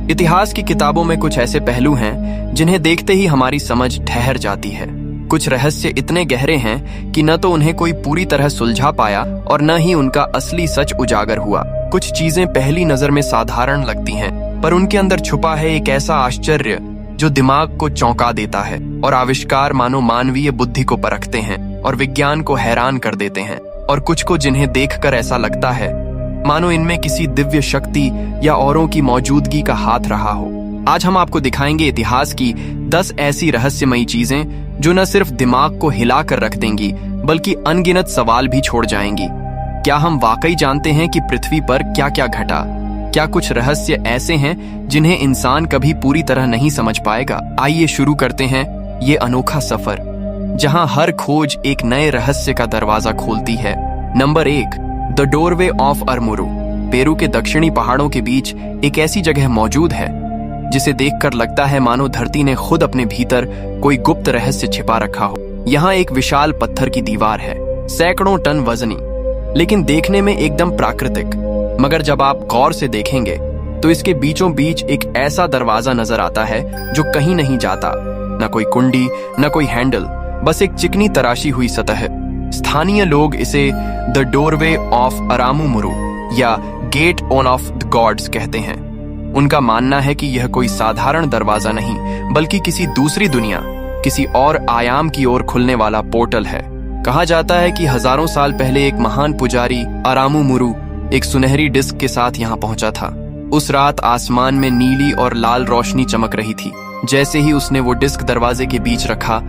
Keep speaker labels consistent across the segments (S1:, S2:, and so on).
S1: इतिहास की किताबों में कुछ ऐसे पहलू हैं जिन्हें देखते ही हमारी समझ ठहर जाती है। कुछ रहस्य इतने गहरे हैं कि न तो उन्हें कोई पूरी तरह सुलझा पाया और न ही उनका असली सच उजागर हुआ। कुछ चीजें पहली नजर में साधारण लगती हैं, पर उनके अंदर छुपा है एक ऐसा आश्चर्य जो दिमाग को चौंका देता है, और आविष्कार मानो मानवीय बुद्धि को परखते हैं और विज्ञान को हैरान कर देते हैं। और कुछ को जिन्हें देखकर ऐसा लगता है मानो इनमें किसी दिव्य शक्ति या औरों की मौजूदगी का हाथ रहा हो। आज हम आपको दिखाएंगे इतिहास की 10 ऐसी रहस्यमयी चीजें जो न सिर्फ दिमाग को हिला कर रख देंगी बल्कि अनगिनत सवाल भी छोड़ जाएंगी। क्या हम वाकई जानते हैं कि पृथ्वी पर क्या क्या घटा? क्या कुछ रहस्य ऐसे हैं जिन्हें इंसान कभी पूरी तरह नहीं समझ पाएगा? आइए शुरू करते हैं ये अनोखा सफर, जहां हर खोज एक नए रहस्य का दरवाजा खोलती है। Number 1, the doorway of Aramu Muru. Peru के दक्षिणी पहाड़ों के बीच एक ऐसी जगह मौजूद है जिसे देखकर लगता है मानो धरती ने खुद अपने भीतर कोई गुप्त रहस्य छिपा रखा हो। यहाँ एक विशाल पत्थर की दीवार है, सैकड़ों टन वजनी, लेकिन देखने में एकदम प्राकृतिक। मगर जब आप गौर से देखेंगे तो इसके बीचों बीच एक ऐसा दरवाजा नजर आता है जो कहीं नहीं जाता। न कोई कुंडी, न कोई हैंडल, बस एक चिकनी तराशी हुई सतह। स्थानीय लोग इसे द डोरवे ऑफ अरामुमुरु या get on off the gods कहते हैं। उनका मानना है कि यह कोई साधारण दरवाजा नहीं बल्कि किसी दूसरी दुनिया, किसी और आयाम की ओर खुलने वाला पोर्टल है। कहा जाता है कि हजारों साल पहले एक महान पुजारी अरामुमुरु एक सुनहरी डिस्क के साथ यहाँ पहुंचा था। उस रात आसमान में नीली और लाल रोशनी चमक रही थी। जैसे ही उसने वो डिस्क दरवाजे के बीच रखा,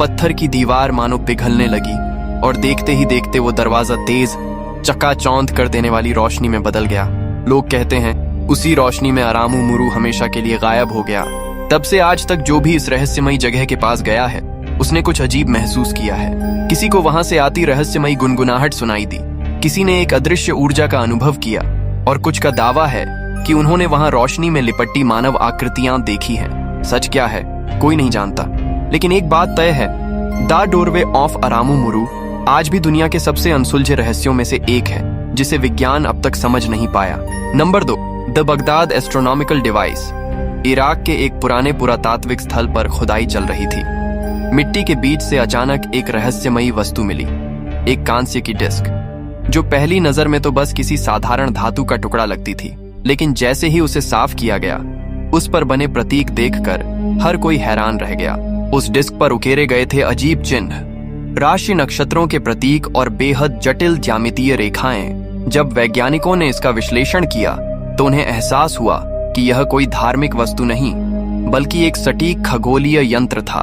S1: पत्थर की दीवार मानो पिघलने लगी और देखते ही देखते वो दरवाजा तेज, चकाचौंध कर देने वाली रोशनी में बदल गया। लोग कहते हैं उसी रोशनी में अरामुमुरु हमेशा के लिए गायब हो गया। तब से आज तक जो भी इस रहस्यमयी जगह के पास गया है उसने कुछ अजीब महसूस किया है। किसी को वहां से आती रहस्यमयी गुनगुनाहट सुनाई दी, किसी ने एक अदृश्य ऊर्जा का अनुभव किया और कुछ का दावा है कि उन्होंने वहां रोशनी में लिपटी मानव आकृतियां देखी हैं। सच क्या है कोई नहीं जानता, लेकिन एक बात तय है, द डोरवे ऑफ अरामुमुरु आज भी दुनिया के सबसे अनसुलझे रहस्यों में से एक है जिसे विज्ञान अब तक समझ नहीं पाया। Number 2, the Baghdad astronomical device. Iraq के एक पुराने पुरातात्विक स्थल पर खुदाई चल रही थी। मिट्टी के बीच से अचानक एक रहस्यमयी वस्तु मिली, एक कांस्य की डिस्क, जो पहली नजर में तो बस किसी साधारण धातु का टुकड़ा लगती थी, लेकिन जैसे ही उसे साफ किया गया, उस पर बने प्रतीक देखकर हर कोई हैरान रह गया। उस डिस्क पर उकेरे गए थे अजीब चिन्ह, राशि नक्षत्रों के प्रतीक और बेहद जटिल ज्यामितीय रेखाएं। जब वैज्ञानिकों ने इसका विश्लेषण किया तो उन्हें एहसास हुआ कि यह कोई धार्मिक वस्तु नहीं बल्कि एक सटीक खगोलीय यंत्र था,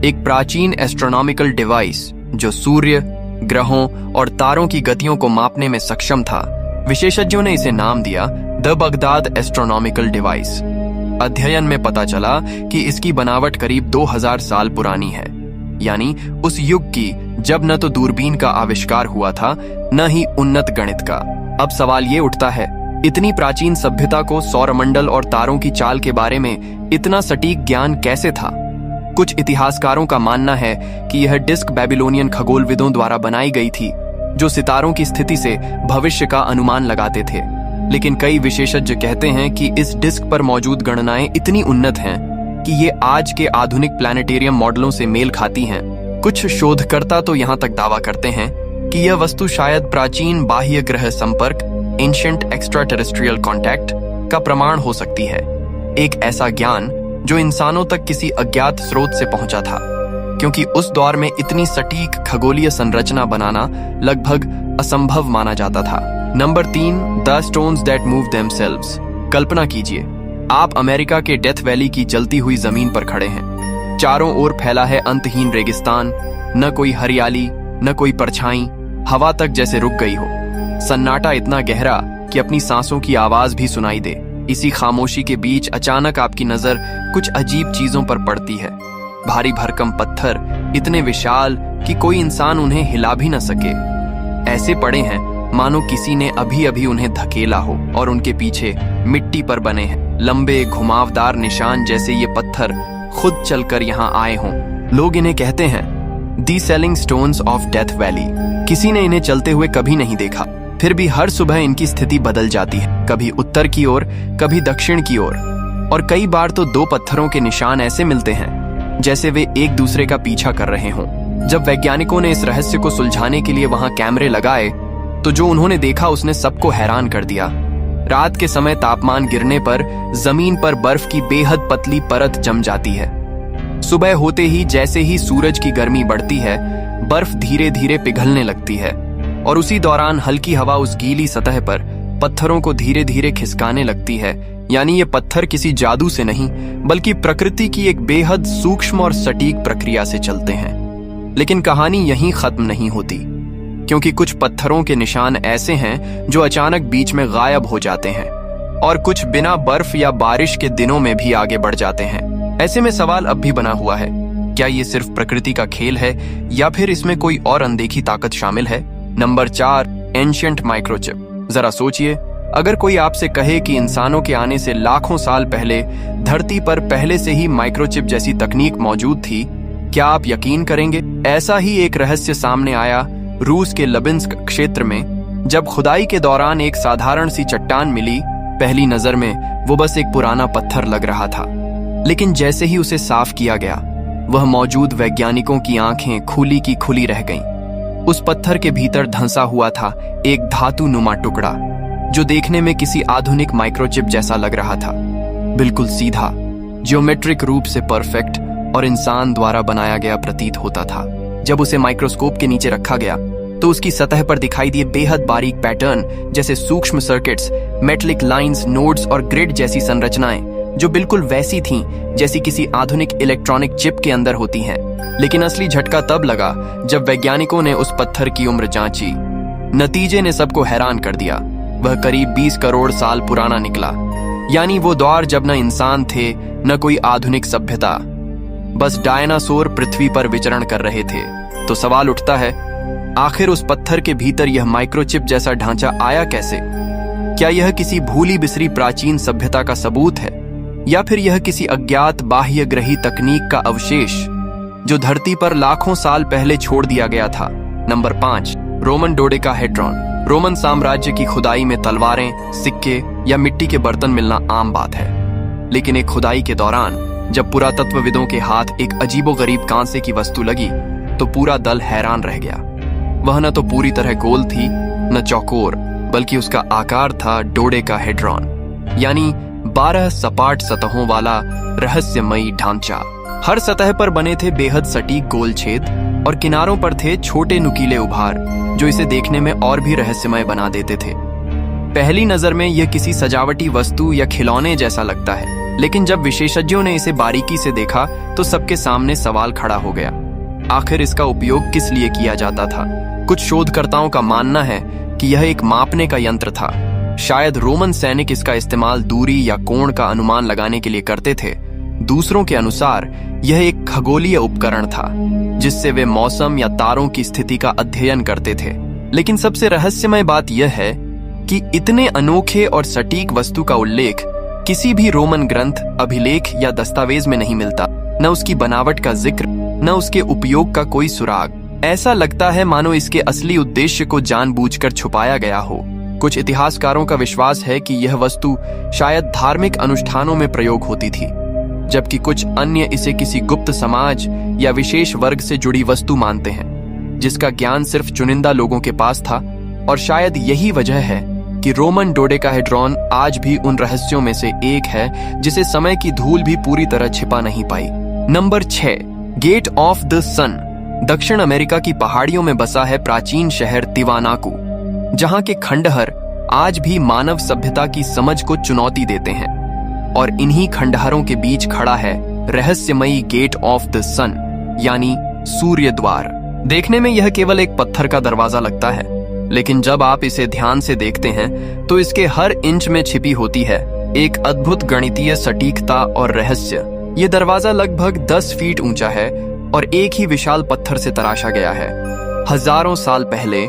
S1: एक प्राचीन एस्ट्रोनॉमिकल डिवाइस जो सूर्य, ग्रहों और तारों की गतियों को मापने में सक्षम था। विशेषज्ञों ने इसे नाम दिया द बगदाद एस्ट्रोनॉमिकल डिवाइस। अध्ययन में पता चला कि इसकी बनावट करीब 2000 साल पुरानी है, यानी उस युग की जब न तो दूरबीन का आविष्कार हुआ था न ही उन्नत गणित का। अब सवाल ये उठता है, इतनी प्राचीन सभ्यता को सौरमंडल और तारों की चाल के बारे में इतना सटीक ज्ञान कैसे था? कुछ इतिहासकारों का मानना है कि यह डिस्क बेबीलोनियन खगोलविदों द्वारा बनाई गई थी, जो सितारों की स्थिति से भविष्य का अनुमान लगाते थे। लेकिन कई विशेषज्ञ कहते हैं कि इस डिस्क पर मौजूद गणनाएं इतनी उन्नत हैं कि ये आज के आधुनिक प्लैनेटेरियम मॉडलों से मेल खाती हैं। कुछ शोधकर्ता तो यहाँ तक दावा करते हैं कि यह वस्तु शायद प्राचीन बाह्य ग्रह संपर्क, एंशिएंट एक्स्ट्राटेरेस्ट्रियल कांटेक्ट का प्रमाण हो सकती है। एक ऐसा ज्ञान जो इंसानों तक किसी अज्ञात स्रोत से पहुंचा था, क्योंकि उस दौर में इतनी सटीक खगोलीय संरचना बनाना लगभग असंभव माना जाता था। Number 3, the stones that move themselves. कल्पना कीजिए, आप अमेरिका के डेथ वैली की जलती हुई जमीन पर खड़े हैं। चारों ओर फैला है अंतहीन रेगिस्तान, न कोई हरियाली, न कोई परछाई, हवा तक जैसे रुक गई हो। सन्नाटा इतना गहरा कि अपनी सांसों की आवाज भी सुनाई दे। इसी खामोशी के बीच अचानक आपकी नजर कुछ अजीब चीजों पर पड़ती है। भारी भरकम पत्थर, इतने विशाल कि कोई इंसान उन्हें हिला भी न सके। ऐसे पड़े हैं मानो किसी ने अभी अभी उन्हें धकेला हो, और उनके पीछे मिट्टी पर बने हैं लंबे घुमावदार निशान, जैसे ये पत्थर खुद चलकर यहाँ आए हों। लोग इन्हें कहते हैं the sailing stones of Death Valley. किसी ने इन्हें चलते हुए कभी नहीं देखा, फिर भी हर सुबह इनकी स्थिति बदल जाती है, कभी उत्तर की ओर, कभी दक्षिण की ओर। और कई बार तो दो पत्थरों के निशान ऐसे मिलते हैं जैसे वे एक दूसरे का पीछा कर रहे हों। जब वैज्ञानिकों ने इस रहस्य को सुलझाने के लिए वहां कैमरे लगाए तो जो उन्होंने देखा उसने सबको हैरान कर दिया। रात के समय तापमान गिरने पर जमीन पर बर्फ की बेहद पतली परत जम जाती है। सुबह होते ही जैसे ही सूरज की गर्मी बढ़ती है, बर्फ धीरे धीरे पिघलने लगती है और उसी दौरान हल्की हवा उस गीली सतह पर पत्थरों को धीरे धीरे खिसकाने लगती है। यानी ये पत्थर किसी जादू से नहीं बल्कि प्रकृति की एक बेहद सूक्ष्म और सटीक प्रक्रिया से चलते हैं। लेकिन कहानी यहीं खत्म नहीं होती, क्योंकि कुछ पत्थरों के निशान ऐसे हैं जो अचानक बीच में गायब हो जाते हैं और कुछ बिना बर्फ या बारिश के दिनों में भी आगे बढ़ जाते हैं। ऐसे में सवाल अब भी बना हुआ है, क्या ये सिर्फ प्रकृति का खेल है या फिर इसमें कोई और अनदेखी ताकत शामिल है? Number 4, ancient microchip. जरा सोचिए, अगर कोई आपसे कहे कि इंसानों के आने से लाखों साल पहले धरती पर पहले से ही माइक्रोचिप जैसी तकनीक मौजूद थी, क्या आप यकीन करेंगे? ऐसा ही एक रहस्य सामने आया रूस के लबिन्स्क क्षेत्र में, जब खुदाई के दौरान एक साधारण सी चट्टान मिली। पहली नजर में वो बस एक पुराना पत्थर लग रहा था, लेकिन जैसे ही उसे साफ किया गया, वह मौजूद वैज्ञानिकों की आंखें खुली की खुली रह गईं। उस पत्थर के भीतर धंसा हुआ था एक धातु नुमा टुकड़ा, जो देखने में किसी आधुनिक माइक्रोचिप जैसा लग रहा था। बिल्कुल सीधा, ज्योमेट्रिक रूप से परफेक्ट और इंसान द्वारा बनाया गया प्रतीत होता था। जब उसे माइक्रोस्कोप के नीचे रखा गया तो उसकी सतह पर दिखाई दिए बेहद बारीक पैटर्न, जैसे सूक्ष्म सर्किट्स, मेटलिक लाइंस, नोड्स और ग्रिड जैसी संरचनाएं, जो बिल्कुल वैसी थीं जैसी किसी आधुनिक इलेक्ट्रॉनिक चिप के अंदर होती हैं। लेकिन असली झटका तब लगा जब वैज्ञानिकों ने उस पत्थर की उम्र जांची। नतीजे ने सबको हैरान कर दिया। वह करीब 20 करोड़ साल पुराना निकला। यानी वो दौर जब न इंसान थे न कोई आधुनिक सभ्यता, बस डायनासोर पृथ्वी पर विचरण कर रहे थे। तो सवाल उठता है, आखिर उस पत्थर के भीतर यह माइक्रोचिप जैसा ढांचा आया कैसे? क्या यह किसी भूली बिसरी प्राचीन सभ्यता का सबूत है, या फिर यह किसी अज्ञात बाह्य ग्रही तकनीक का अवशेष जो धरती पर लाखों साल पहले छोड़ दिया गया था? Number 5, Roman dodecahedron. रोमन साम्राज्य की खुदाई में तलवारें, सिक्के या मिट्टी के बर्तन मिलना आम बात है, लेकिन एक खुदाई के दौरान जब पुरातत्वविदों के हाथ एक अजीबोगरीब कांसे की वस्तु लगी तो पूरा दल हैरान रह गया। वह न तो पूरी तरह गोल थी न चौकोर, बल्कि उसका आकार था डोडेकाहेड्रॉन, यानी 12 सपाट सतहों वाला रहस्यमयी ढांचा। हर सतह पर बने थे बेहद सटीक गोल छेद और किनारों पर थे छोटे नुकीले उभार, जो इसे देखने में और भी रहस्यमय बना देते थे। पहली नजर में यह किसी सजावटी वस्तु या खिलौने जैसा लगता है, लेकिन जब विशेषज्ञों ने इसे बारीकी से देखा तो सबके सामने सवाल खड़ा हो गया, आखिर इसका उपयोग किस लिए किया जाता था? कुछ शोधकर्ताओं का मानना है कि यह एक मापने का यंत्र था। शायद रोमन सैनिक इसका इस्तेमाल दूरी या कोण का अनुमान लगाने के लिए करते थे। दूसरों के अनुसार यह एक खगोलीय उपकरण था, जिससे वे मौसम या तारों की स्थिति का अध्ययन करते थे। लेकिन सबसे रहस्यमय बात यह है कि इतने अनोखे और सटीक वस्तु का उल्लेख किसी भी रोमन ग्रंथ, अभिलेख या दस्तावेज में नहीं मिलता। न उसकी बनावट का जिक्र, न उसके उपयोग का कोई सुराग। ऐसा लगता है मानो इसके असली उद्देश्य को जानबूझकर छुपाया गया हो। कुछ इतिहासकारों का विश्वास है कि यह वस्तु शायद धार्मिक अनुष्ठानों में प्रयोग होती थी, जबकि कुछ अन्य इसे किसी गुप्त समाज या विशेष वर्ग से जुड़ी वस्तु मानते हैं, जिसका ज्ञान सिर्फ चुनिंदा लोगों के पास था। और शायद यही वजह है कि रोमन डोडेकाहेड्रॉन आज भी उन रहस्यों में से एक है जिसे समय की धूल भी पूरी तरह छिपा नहीं पाई। नंबर 6, गेट ऑफ द सन। दक्षिण अमेरिका की पहाड़ियों में बसा है प्राचीन शहर तिवानाकू, जहां के खंडहर आज भी मानव सभ्यता की समझ को चुनौती देते हैं। और इन्हीं खंडहरों के बीच खड़ा है रहस्यमयी गेट ऑफ द सन, यानी सूर्य द्वार। देखने में यह केवल एक पत्थर का दरवाजा लगता है, लेकिन जब आप इसे ध्यान से देखते हैं तो इसके हर इंच में छिपी होती है एक अद्भुत गणितीय सटीकता और रहस्य। यह दरवाजा लगभग 10 फीट ऊंचा है और एक ही विशाल पत्थर से तराशा गया है। हजारों साल पहले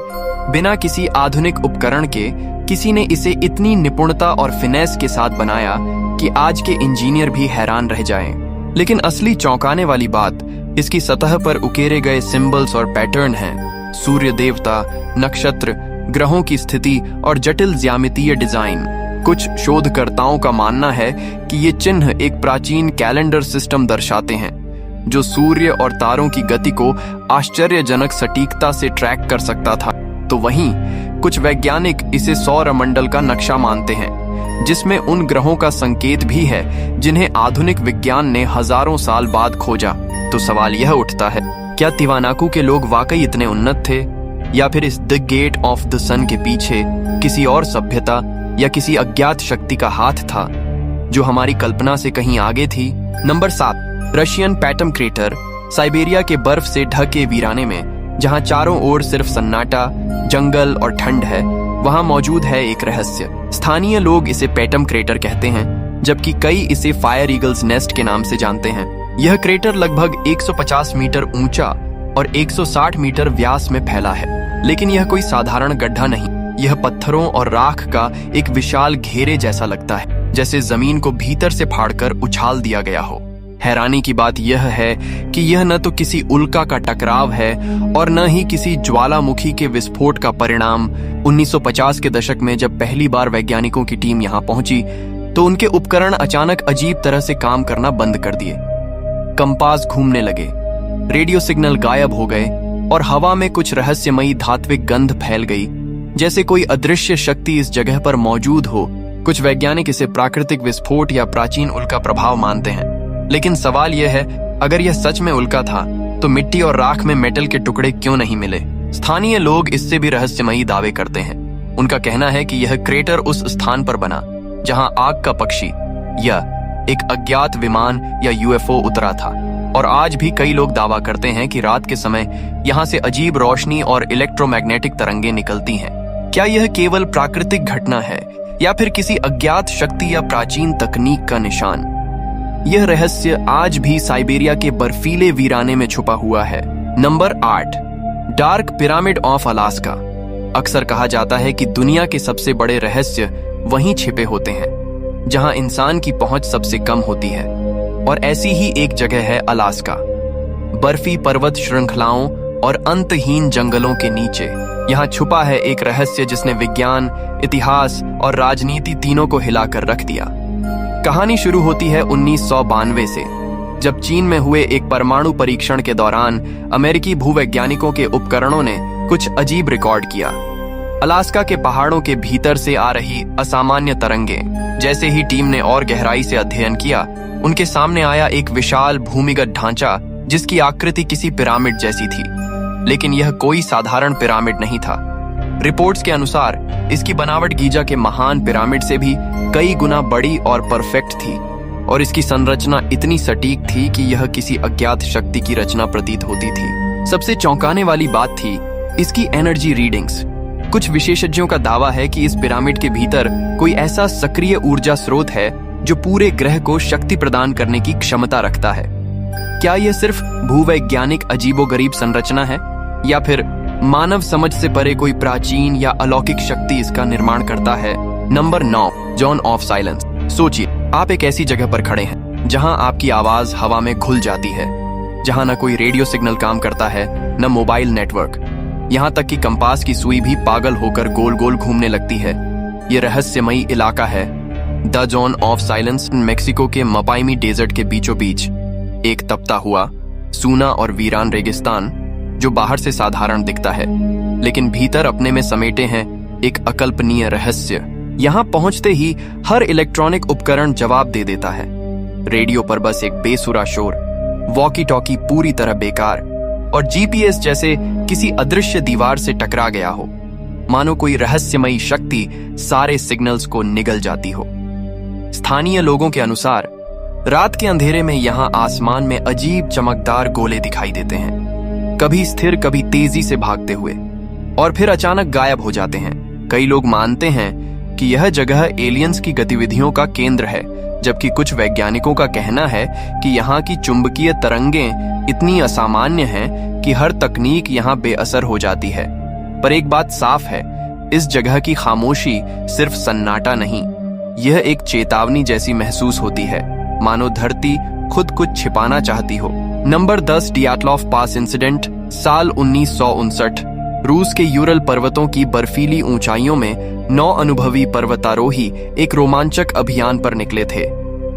S1: बिना किसी आधुनिक उपकरण के किसी ने इसे इतनी निपुणता और फिनेस के साथ बनाया कि आज के इंजीनियर भी हैरान रह जाएं। लेकिन असली चौंकाने वाली बात इसकी सतह पर उकेरे गए सिंबल्स और पैटर्न हैं। सूर्य देवता, नक्षत्र, ग्रहों की स्थिति और जटिल ज्यामितीय डिजाइन। कुछ शोधकर्ताओं का मानना है कि ये चिन्ह एक प्राचीन कैलेंडर सिस्टम दर्शाते हैं जो सूर्य और तारों की गति को आश्चर्यजनक सटीकता से ट्रैक कर सकता था। तो वहीं कुछ वैज्ञानिक इसे सौरमंडल का नक्शा मानते हैं जिसमें उन ग्रहों का संकेत भी है जिन्हें आधुनिक विज्ञान ने हजारों साल बाद खोजा। तो सवाल यह उठता है, क्या तिवानाकू के लोग वाकई इतने उन्नत थे या फिर इस द गेट ऑफ द सन के पीछे किसी और सभ्यता या किसी अज्ञात शक्ति का हाथ था जो हमारी कल्पना से कहीं आगे थी। Number 7, Russian Patom crater. Siberia के बर्फ से ढके वीराने में जहां चारों ओर सिर्फ सन्नाटा, जंगल और ठंड है, वहां मौजूद है एक रहस्य। स्थानीय लोग इसे पैटम क्रेटर कहते हैं जबकि कई इसे फायर ईगल्स नेस्ट के नाम से जानते हैं। यह क्रेटर लगभग 150 मीटर ऊंचा और 160 मीटर व्यास में फैला है, लेकिन यह कोई साधारण गड्ढा नहीं। यह पत्थरों और राख का एक विशाल घेरे जैसा लगता है, जैसे जमीन को भीतर से फाड़कर उछाल दिया गया हो। हैरानी की बात यह है कि यह न तो किसी उल्का का टकराव है और न ही किसी ज्वालामुखी के विस्फोट का परिणाम। 1950 के दशक में जब पहली बार वैज्ञानिकों की टीम यहां पहुंची तो उनके उपकरण अचानक अजीब तरह से काम करना बंद कर दिए। कंपास घूमने लगे, रेडियो सिग्नल गायब हो गए और हवा में कुछ रहस्यमयी धात्विक गंध फैल गई, जैसे कोई अदृश्य शक्ति इस जगह पर मौजूद हो। कुछ वैज्ञानिक इसे प्राकृतिक विस्फोट या प्राचीन उल्का प्रभाव मानते हैं, लेकिन सवाल यह है, अगर यह सच में उल्का था तो मिट्टी और राख में मेटल के टुकड़े क्यों नहीं मिले? स्थानीय लोग इससे भी रहस्यमयी दावे करते हैं। उनका कहना है कि यह क्रेटर उस स्थान पर बना जहां आग का पक्षी या एक अज्ञात विमान या यूएफओ उतरा था, और आज भी कई लोग दावा करते हैं कि रात के समय यहां से अजीब रोशनी और इलेक्ट्रोमैग्नेटिक तरंगें निकलती हैं। क्या यह केवल प्राकृतिक घटना है या फिर किसी अज्ञात शक्ति या प्राचीन तकनीक का निशान? यह रहस्य आज भी साइबेरिया के बर्फीले वीराने में छुपा हुआ है। Number 8, dark pyramid of Alaska. अक्सर कहा जाता है कि दुनिया के सबसे बड़े रहस्य वहीं छिपे होते हैं जहां इंसान की पहुंच सबसे कम होती है, और ऐसी ही एक जगह है अलास्का। बर्फी पर्वत श्रृंखलाओं और अंतहीन जंगलों के नीचे यहां छुपा है एक रहस्य जिसने विज्ञान, इतिहास और राजनीति तीनों को हिलाकर रख दिया। कहानी शुरू होती है 1992 से, जब चीन में हुए एक परमाणु परीक्षण के दौरान अमेरिकी भूवैज्ञानिकों के उपकरणों ने कुछ अजीब रिकॉर्ड किया। अलास्का के पहाड़ों के भीतर से आ रही असामान्य तरंगें। जैसे ही टीम ने और गहराई से अध्ययन किया, उनके सामने आया एक विशाल भूमिगत ढांचा जिसकी आकृति किसी पिरामिड जैसी थी, लेकिन यह कोई साधारण पिरामिड नहीं था। रिपोर्ट्स के अनुसार इसकी बनावट गीजा के महान पिरामिड से भी कई गुना बड़ी और परफेक्ट थी, और इसकी संरचना इतनी सटीक थी कि यह किसी अज्ञात शक्ति की रचना प्रतीत होती थी। सबसे चौंकाने वाली बात थी इसकी एनर्जी रीडिंग्स। कुछ विशेषज्ञों का दावा है कि इस पिरामिड के भीतर कोई ऐसा सक्रिय ऊर्जा स्रोत है जो पूरे ग्रह को शक्ति प्रदान करने की क्षमता रखता है। क्या यह सिर्फ भूवैज्ञानिक अजीबोगरीब संरचना है या फिर मानव समझ से परे कोई प्राचीन या अलौकिक शक्ति इसका निर्माण करता है? Number 9, zone of silence. सोचिए, आप एक ऐसी जगह पर खड़े हैं जहां आपकी आवाज हवा में घुल जाती है, जहां न कोई रेडियो सिग्नल काम करता है, न मोबाइल नेटवर्क, यहां तक कि कंपास की सुई भी पागल होकर गोल गोल घूमने लगती है। यह रहस्यमयी इलाका है the zone of silence, Mexico के मपाइमी डेजर्ट के बीचों बीच। एक तपता हुआ, सूना और वीरान रेगिस्तान जो बाहर से साधारण दिखता है, लेकिन भीतर अपने में समेटे हैं एक अकल्पनीय रहस्य। यहां पहुंचते ही हर इलेक्ट्रॉनिक उपकरण जवाब दे देता है। रेडियो पर बस एक बेसुरा शोर, वॉकी टॉकी पूरी तरह बेकार, और जीपीएस जैसे किसी अदृश्य दीवार से टकरा गया हो, मानो कोई रहस्यमयी शक्ति सारे सिग्नल्स को निगल जाती हो। स्थानीय लोगों के अनुसार रात के अंधेरे में यहां आसमान में अजीब चमकदार गोले दिखाई देते हैं, कभी स्थिर कभी तेजी से भागते हुए, और फिर अचानक गायब हो जाते हैं। कई लोग मानते हैं कि यह जगह एलियंस की गतिविधियों का केंद्र है, जबकि कुछ वैज्ञानिकों का कहना है कि यहाँ की चुंबकीय तरंगें इतनी असामान्य हैं कि हर तकनीक यहाँ बेअसर हो जाती है। पर एक बात साफ है, इस जगह की खामोशी सिर्फ सन्नाटा नहीं, यह एक चेतावनी जैसी महसूस होती है, मानो धरती खुद कुछ छिपाना चाहती हो। नंबर 10, डियाटलॉफ पास इंसिडेंट। साल 1959 रूस के यूरल पर्वतों की बर्फीली ऊंचाइयों में 9 अनुभवी पर्वतारोही एक रोमांचक अभियान पर निकले थे,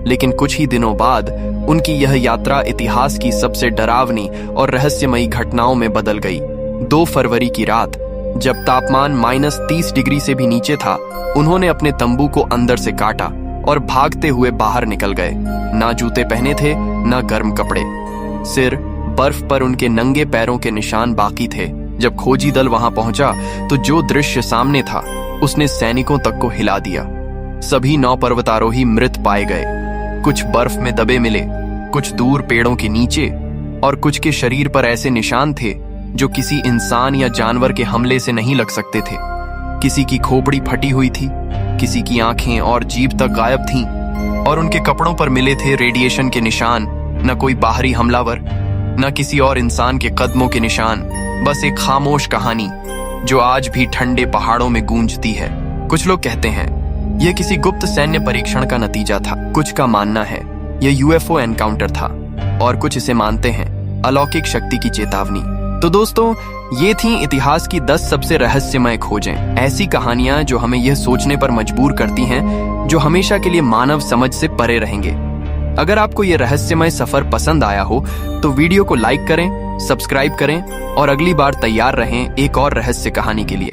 S1: लेकिन कुछ ही दिनों बाद उनकी यह यात्रा इतिहास की सबसे डरावनी और रहस्यमयी घटनाओं में बदल गई। 2 फरवरी की रात, जब तापमान -30 डिग्री से भी नीचे था, उन्होंने अपने तंबू को अंदर से काटा और भागते हुए बाहर निकल गए। ना जूते पहने थे, ना गर्म कपड़े। सिर बर्फ पर उनके नंगे पैरों के निशान बाकी थे। जब खोजी दल वहां पहुंचा तो जो दृश्य सामने था उसने सैनिकों तक को हिला दिया। सभी 9 पर्वतारोही मृत पाए गए। कुछ बर्फ में दबे मिले, कुछ दूर पेड़ों के नीचे, और कुछ के शरीर पर ऐसे निशान थे जो किसी इंसान या जानवर के हमले से नहीं लग सकते थे। किसी की खोपड़ी फटी हुई थी, किसी की आंखें और जीभ तक गायब थीं, और उनके कपड़ों पर मिले थे रेडिएशन के निशान। न कोई बाहरी हमलावर, न किसी और इंसान के कदमों के निशान, बस एक खामोश कहानी जो आज भी ठंडे पहाड़ों में गूंजती है। कुछ लोग कहते हैं यह किसी गुप्त सैन्य परीक्षण का नतीजा था। कुछ का मानना है यह यूएफओ एनकाउंटर था, और कुछ इसे मानते हैं अलौकिक शक्ति की चेतावनी। तो दोस्तों, ये थीं इतिहास की 10 सबसे रहस्यमय खोजें। ऐसी कहानियां जो हमें यह सोचने पर मजबूर करती हैं, जो हमेशा के लिए मानव समझ से परे रहेंगे। अगर आपको यह रहस्यमय सफर पसंद आया हो तो वीडियो को लाइक करें, सब्सक्राइब करें और अगली बार तैयार रहें एक और रहस्य कहानी के लिए।